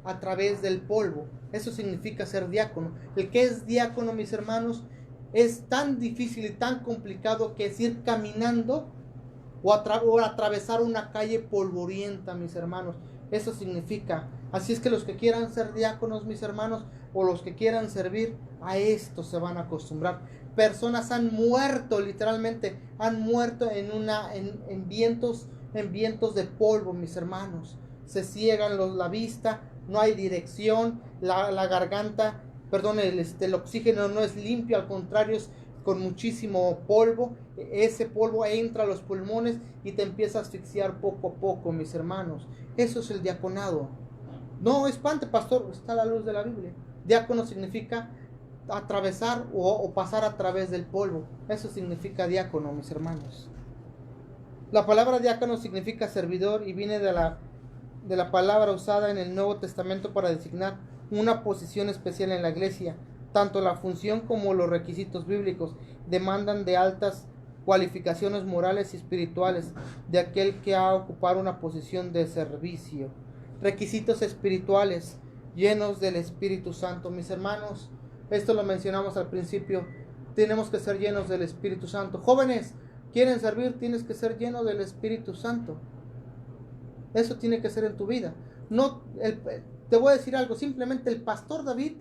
a través del polvo. Eso significa ser diácono. El que es diácono, mis hermanos, es tan difícil y tan complicado que es ir caminando o atravesar una calle polvorienta, mis hermanos. Eso significa. Así es que los que quieran ser diáconos, mis hermanos, o los que quieran servir, a esto se van a acostumbrar. Personas han muerto, literalmente, han muerto en vientos de polvo, mis hermanos. Se ciegan la vista, no hay dirección, la garganta, perdón, el oxígeno no es limpio, al contrario, es con muchísimo polvo. Ese polvo entra a los pulmones y te empieza a asfixiar poco a poco, mis hermanos. Eso es el diaconado. No espante, pastor, está a la luz de la Biblia. Diácono significa atravesar o pasar a través del polvo. Eso significa diácono, mis hermanos. La palabra diácono significa servidor y viene de la palabra usada en el Nuevo Testamento para designar una posición especial en la iglesia. Tanto la función como los requisitos bíblicos demandan de altas cualificaciones morales y espirituales de aquel que ha ocupado una posición de servicio. Requisitos espirituales llenos del Espíritu Santo. Mis hermanos, esto lo mencionamos al principio, tenemos que ser llenos del Espíritu Santo. Jóvenes, quieren servir, tienes que ser lleno del Espíritu Santo. Eso tiene que ser en tu vida. Te voy a decir algo, simplemente el pastor David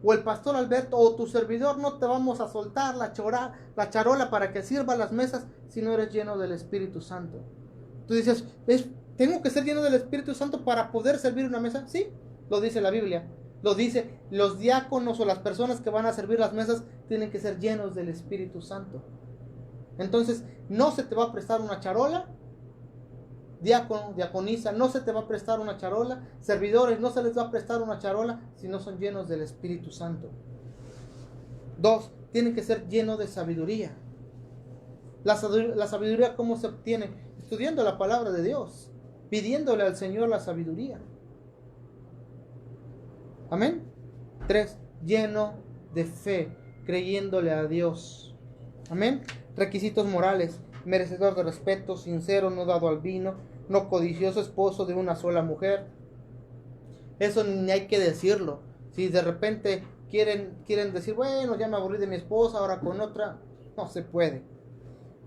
o el pastor Alberto o tu servidor no te vamos a soltar la charola para que sirva las mesas si no eres lleno del Espíritu Santo. Tú dices, ¿tengo que ser lleno del Espíritu Santo para poder servir una mesa? Sí, lo dice la Biblia. Lo dice, los diáconos o las personas que van a servir las mesas tienen que ser llenos del Espíritu Santo. Entonces, no se te va a prestar una charola. Diácono, diaconisa, no se te va a prestar una charola. Servidores, no se les va a prestar una charola si no son llenos del Espíritu Santo. 2, tienen que ser llenos de sabiduría. La sabiduría, ¿cómo se obtiene? Estudiando la palabra de Dios, pidiéndole al Señor la sabiduría. Amén. 3, lleno de fe, creyéndole a Dios. Amén. Requisitos morales: merecedor de respeto, sincero, no dado al vino, no codicioso, esposo de una sola mujer. Eso ni hay que decirlo. Si de repente quieren decir, bueno, ya me aburrí de mi esposa, ahora con otra, no se puede.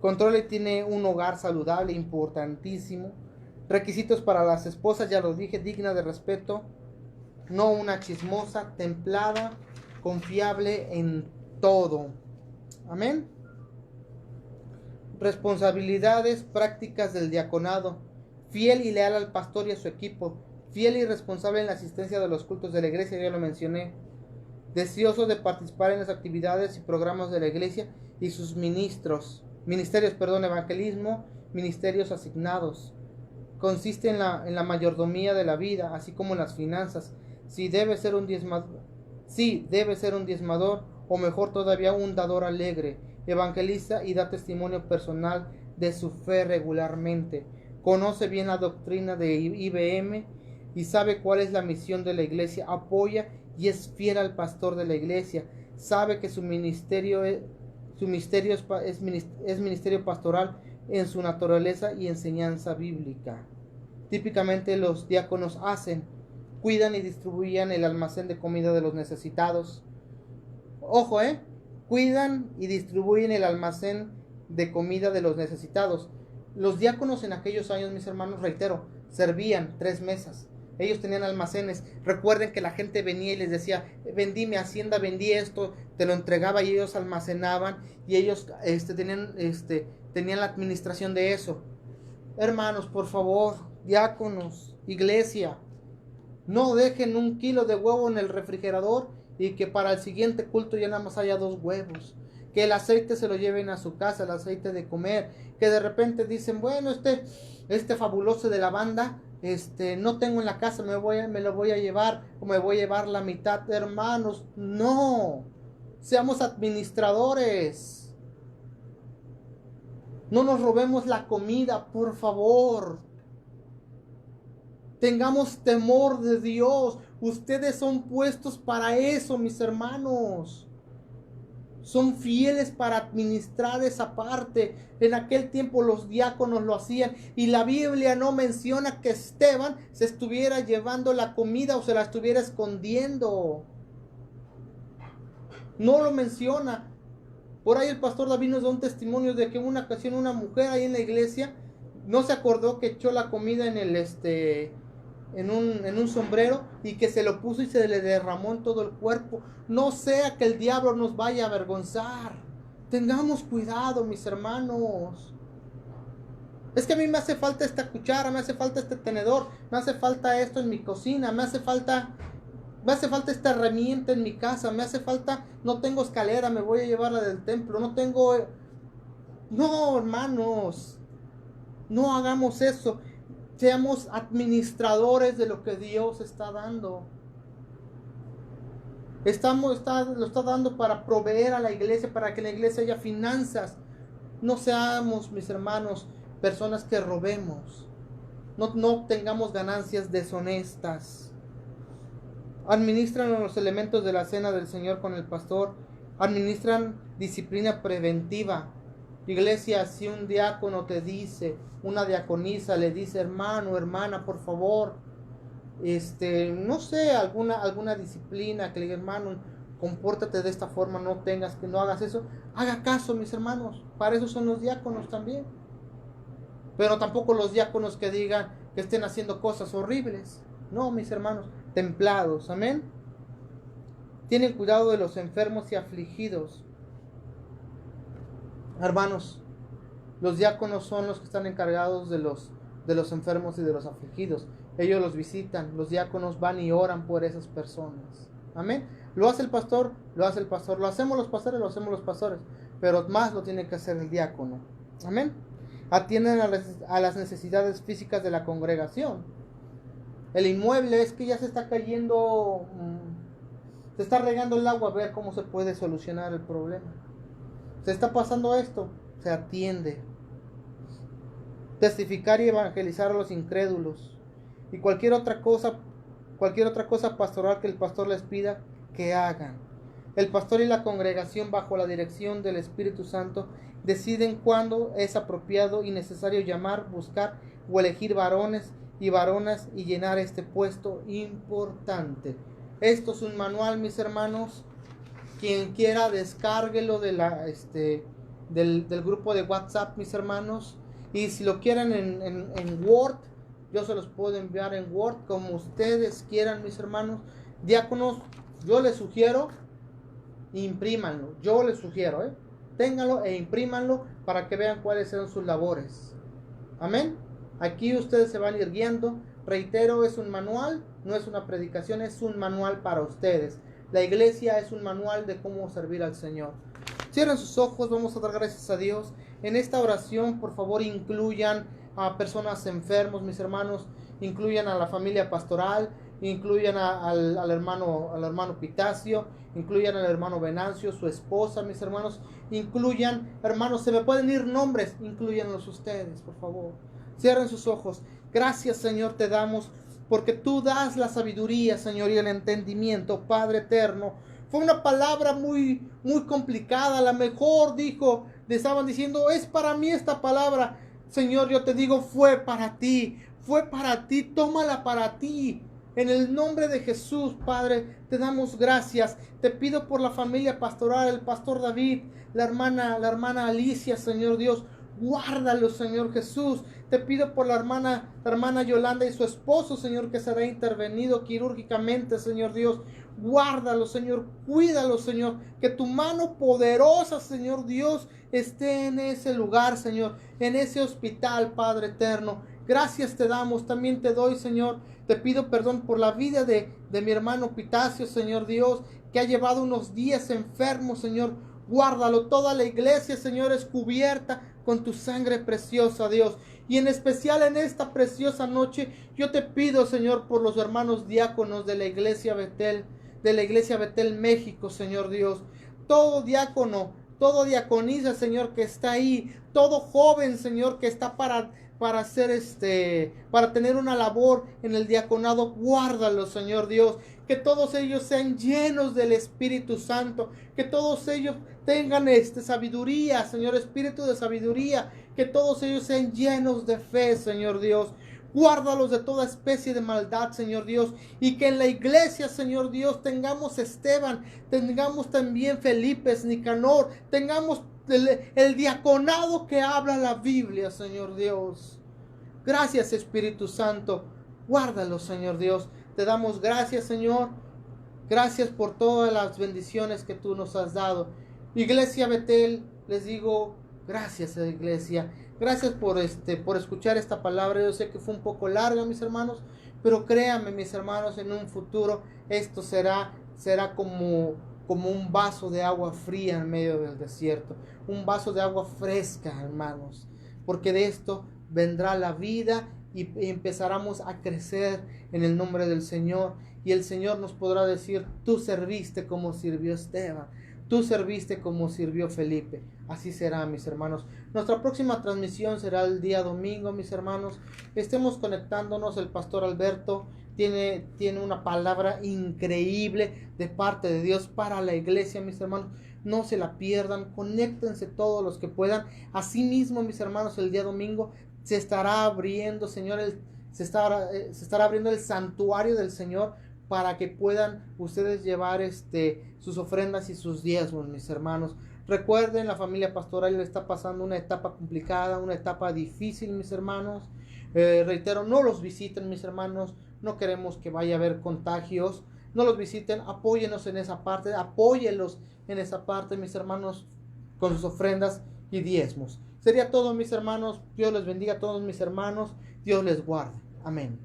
Control y tiene un hogar saludable, importantísimo. Requisitos para las esposas, ya lo dije, digna de respeto, no una chismosa, templada, confiable en todo. Amén. Responsabilidades prácticas del diaconado: fiel y leal al pastor y a su equipo, fiel y responsable en la asistencia de los cultos de la iglesia, ya lo mencioné, deseoso de participar en las actividades y programas de la iglesia y sus ministerios, evangelismo, ministerios asignados. Consiste en la mayordomía de la vida, así como en las finanzas. Sí, debe ser un diezmador, o mejor todavía, un dador alegre. evangeliza y da testimonio personal de su fe regularmente. Conoce bien la doctrina de IBM y sabe cuál es la misión de la iglesia. Apoya y es fiel al pastor de la iglesia. Sabe que su ministerio es ministerio pastoral en su naturaleza y enseñanza bíblica. Típicamente los diáconos cuidan y distribuyen el almacén de comida de los necesitados. Ojo, cuidan y distribuyen el almacén de comida de los necesitados. Los diáconos en aquellos años, mis hermanos, reitero, servían 3 mesas. Ellos tenían almacenes. Recuerden que la gente venía y les decía, vendí mi hacienda, vendí esto, te lo entregaba y ellos almacenaban y ellos tenían la administración de eso. Hermanos, por favor, diáconos, iglesia, no dejen 1 kilo de huevo en el refrigerador y que para el siguiente culto ya nada más haya 2 huevos. Que el aceite se lo lleven a su casa, el aceite de comer. Que de repente dicen, bueno, este fabuloso de lavanda, no tengo en la casa, me lo voy a llevar, o me voy a llevar la mitad. Hermanos, no, seamos administradores. No nos robemos la comida, por favor. Tengamos temor de Dios. Ustedes son puestos para eso, mis hermanos. Son fieles para administrar esa parte. En aquel tiempo los diáconos lo hacían. Y la Biblia no menciona que Esteban se estuviera llevando la comida o se la estuviera escondiendo. No lo menciona. Por ahí el pastor David nos da un testimonio de que en una ocasión una mujer ahí en la iglesia no se acordó que echó la comida en un sombrero y que se lo puso y se le derramó en todo el cuerpo. No sea que el diablo nos vaya a avergonzar. Tengamos cuidado, mis hermanos. Es que a mí me hace falta esta cuchara, me hace falta este tenedor, me hace falta esto en mi cocina, me hace falta esta herramienta en mi casa, me hace falta, no tengo escalera, me voy a llevarla del templo, no, hermanos, no hagamos eso. Seamos administradores de lo que Dios está dando. Lo está dando para proveer a la iglesia, para que en la iglesia haya finanzas. No seamos, mis hermanos, personas que robemos. No obtengamos ganancias deshonestas. Administran los elementos de la cena del Señor con el pastor. Administran disciplina preventiva. Iglesia, si un diácono te dice, una diaconisa le dice, hermano, hermana, por favor, no sé, alguna disciplina, que le diga, hermano, compórtate de esta forma, no hagas eso, haga caso, mis hermanos, para eso son los diáconos también. Pero tampoco los diáconos que digan que estén haciendo cosas horribles. No, mis hermanos, templados, amén. Tienen cuidado de los enfermos y afligidos. Hermanos, los diáconos son los que están encargados de los enfermos y de los afligidos. Ellos los visitan, los diáconos van y oran por esas personas. Amén. Lo hace el pastor, lo hacemos los pastores, pero más lo tiene que hacer el diácono. Amén. Atienden a las necesidades físicas de la congregación. El inmueble es que ya se está cayendo, se está regando el agua, a ver cómo se puede solucionar el problema. Se está pasando esto, se atiende. Testificar y evangelizar a los incrédulos. Y cualquier otra cosa pastoral que el pastor les pida que hagan. El pastor y la congregación, bajo la dirección del Espíritu Santo, deciden cuándo es apropiado y necesario llamar, buscar o elegir varones y varonas y llenar este puesto importante. Esto es un manual, mis hermanos. Quien quiera, descárguelo del grupo de WhatsApp, mis hermanos. Y si lo quieren en Word, yo se los puedo enviar en Word, como ustedes quieran, mis hermanos. Diáconos, yo les sugiero, imprímanlo. Yo les sugiero, ténganlo e imprímanlo para que vean cuáles son sus labores. Amén. Aquí ustedes se van a ir guiando. Reitero, es un manual, no es una predicación, es un manual para ustedes. La iglesia es un manual de cómo servir al Señor. Cierren sus ojos, vamos a dar gracias a Dios. En esta oración, por favor, incluyan a personas enfermos, mis hermanos. Incluyan a la familia pastoral. incluyan al hermano Pitacio, incluyan al hermano Venancio, su esposa, mis hermanos, incluyan, hermanos, se me pueden ir nombres, incluyanlos ustedes, por favor. Cierren sus ojos. Gracias, Señor, te damos, porque tú das la sabiduría, Señor, y el entendimiento, Padre eterno. Fue una palabra muy, muy complicada, a lo mejor dijo, le estaban diciendo, es para mí esta palabra. Señor, yo te digo, fue para ti, tómala para ti. En el nombre de Jesús, Padre, te damos gracias. Te pido por la familia pastoral, el pastor David, la hermana Alicia, Señor Dios. Guárdalo, Señor Jesús. Te pido por la hermana Yolanda y su esposo, Señor, que será intervenido quirúrgicamente, Señor Dios. Guárdalo, Señor. Cuídalo, Señor. Que tu mano poderosa, Señor Dios, esté en ese lugar, Señor. En ese hospital, Padre eterno. Gracias te damos. También te doy, Señor. Te pido perdón por la vida de mi hermano Pitacio, Señor Dios, que ha llevado unos días enfermo, Señor. Guárdalo. Toda la iglesia, Señor, es cubierta con tu sangre preciosa, Dios. Y en especial en esta preciosa noche, yo te pido, Señor, por los hermanos diáconos de la iglesia Betel México, Señor Dios. Todo diácono, todo diaconisa, Señor, que está ahí, todo joven, Señor, que está para tener una labor en el diaconado, guárdalo, Señor Dios. Que todos ellos sean llenos del Espíritu Santo, que todos ellos tengan sabiduría, Señor, espíritu de sabiduría, que todos ellos sean llenos de fe, Señor Dios. Guárdalos de toda especie de maldad, Señor Dios, y que en la iglesia, Señor Dios, tengamos Esteban, tengamos también Felipe, Nicanor, tengamos el diaconado que habla la Biblia, Señor Dios. Gracias, Espíritu Santo. Guárdalos, Señor Dios. Te damos gracias, Señor. Gracias por todas las bendiciones que tú nos has dado. Iglesia Betel, les digo gracias, iglesia. Gracias por escuchar esta palabra. Yo sé que fue un poco larga, mis hermanos, pero créanme, mis hermanos, en un futuro esto será como un vaso de agua fría en medio del desierto, un vaso de agua fresca, hermanos, porque de esto vendrá la vida y empezaremos a crecer en el nombre del Señor, y el Señor nos podrá decir, tú serviste como sirvió Esteban, tú serviste como sirvió Felipe. Así será, mis hermanos. Nuestra próxima transmisión será el día domingo, mis hermanos. Estemos conectándonos. El pastor Alberto tiene una palabra increíble de parte de Dios para la iglesia, mis hermanos. No se la pierdan. Conéctense todos los que puedan. Asimismo, mis hermanos, el día domingo se estará abriendo, Señor, se estará abriendo el santuario del Señor, para que puedan ustedes llevar sus ofrendas y sus diezmos, mis hermanos. Recuerden, la familia pastoral está pasando una etapa complicada, una etapa difícil, mis hermanos. Reitero, no los visiten, mis hermanos. No queremos que vaya a haber contagios. No los visiten, apóyenos en esa parte, apóyenlos en esa parte, mis hermanos, con sus ofrendas y diezmos. Sería todo, mis hermanos. Dios les bendiga a todos, mis hermanos. Dios les guarde. Amén.